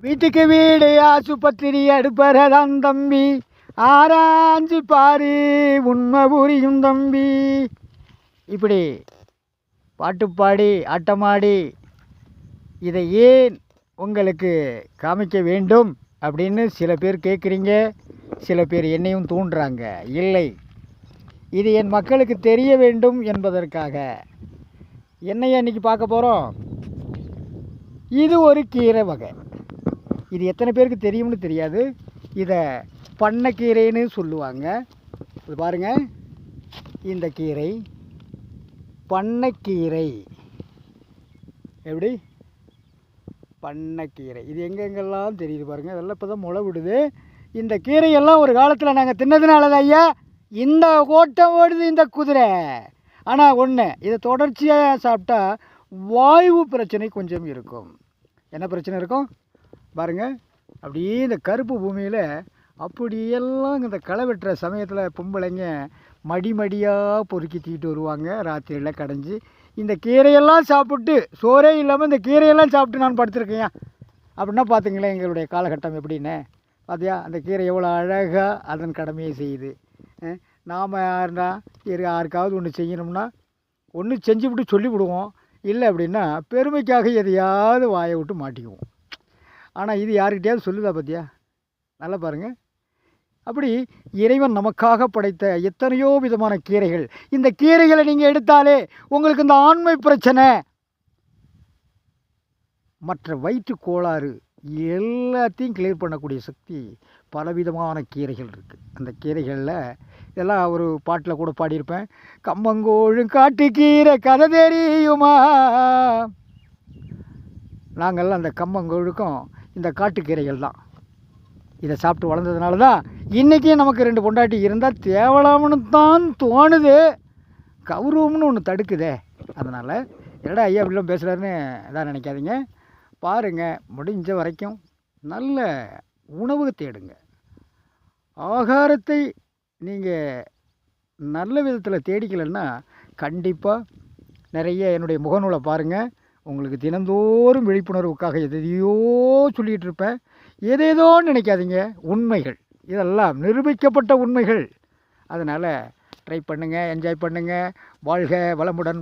வீட்டுக்கு வீடு ஆசுபத்திரி அடுப்பறதான் தம்பி, ஆராய்ஞ்சு பாரு உண்மை புரியும் தம்பி. இப்படி பாட்டு பாடி ஆட்டமாடி இதை ஏன் உங்களுக்கு காமிக்க வேண்டும் அப்படின்னு சில பேர் கேட்குறீங்க, சில பேர் என்னையும் தூண்டுறாங்க. இல்லை, இது என் மக்களுக்கு தெரிய வேண்டும் என்பதற்காக. என்னையா இன்றைக்கி பார்க்க போகிறோம். இது ஒரு கீரை வகை. இது எத்தனை பேருக்கு தெரியும்னு தெரியாது. இதை பண்ணைக்கீரைன்னு சொல்லுவாங்க. இது பாருங்கள், இந்த கீரை பண்ணைக்கீரை. எப்படி பண்ணைக்கீரை இது எங்கெங்கெல்லாம் தெரியுது பாருங்கள். இதெல்லாம் இப்போ தான் முளை விடுது. இந்த கீரையெல்லாம் ஒரு காலத்தில் நாங்கள் தின்னதுனால தான் ஐயா இந்த ஓட்டம் ஓடுது இந்த குதிரை. ஆனால் ஒன்று, இதை தொடர்ச்சியாக சாப்பிட்டா வாயு பிரச்சனை கொஞ்சம் இருக்கும். என்ன பிரச்சனை இருக்கும் பாருங்கள். அப்படியே இந்த கருப்பு பூமியில் அப்படியெல்லாம் இந்த களை வெட்டுற சமயத்தில் பொம்பளைங்க மடிமடியாக பொறுக்கி தீட்டு வருவாங்க. ராத்திரியில் கடைஞ்சி இந்த கீரையெல்லாம் சாப்பிட்டு, சோறே இல்லாமல் இந்த கீரையெல்லாம் சாப்பிட்டு நான் படுத்துருக்கேன். அப்படின்னா பார்த்துங்களேன் எங்களுடைய காலகட்டம் எப்படின்னு. பார்த்தியா, அந்த கீரை எவ்வளோ அழகாக அதன் கடமையை செய்யுது. நாம் யாருக்காவது ஒன்று செய்யணும்னா ஒன்று செஞ்சுவிட்டு சொல்லிவிடுவோம், இல்லை அப்படின்னா பெருமைக்காக எதையாவது வாயை விட்டு மாட்டிக்குவோம். ஆனால் இது யாருக்கிட்டையாவது சொல்லுதா பார்த்தியா? நல்லா பாருங்கள். அப்படி இறைவன் நமக்காக படைத்த எத்தனையோ விதமான கீரைகள். இந்த கீரைகளை நீங்கள் எடுத்தாலே உங்களுக்கு இந்த ஆண்மை பிரச்சனை, மற்ற வயிற்று கோளாறு எல்லாத்தையும் கிளியர் பண்ணக்கூடிய சக்தி பலவிதமான கீரைகள் இருக்குது. அந்த கீரைகளில் இதெல்லாம் ஒரு பாட்டில் கூட பாடியிருப்பேன். கம்மங்கோழும் காட்டு கீரை கதை தெரியுமா. நாங்கள்லாம் அந்த கம்மங்கோழுக்கும் இந்த காட்டுக்கீரைகள் தான். இதை சாப்பிட்டு வளர்ந்ததுனால தான் இன்றைக்கும் நமக்கு 2 பொண்டாட்டி இருந்தால் தேவலாம்னு தான் தோணுது. கௌரவம்னு ஒன்று தடுக்குதே. அதனால் என்னடா ஐயா அப்படிலாம் பேசுகிறாருன்னு எதாவது நினைக்காதீங்க. பாருங்கள், முடிஞ்ச வரைக்கும் நல்ல உணவு தேடுங்க. ஆகாரத்தை நீங்கள் நல்ல விதத்தில் தேடிக்கலைன்னா கண்டிப்பாக நிறைய என்னுடைய முகநூலை பாருங்கள். உங்களுக்கு தினந்தோறும் விழிப்புணர்வுக்காக எதையோ சொல்லிகிட்டு இருப்பேன். ஏதேதோ நினைக்காதீங்க. உண்மைகள் இதெல்லாம் நிரூபிக்கப்பட்ட உண்மைகள். அதனால் ட்ரை பண்ணுங்கள், என்ஜாய் பண்ணுங்கள். வாழ்க வளமுடன்.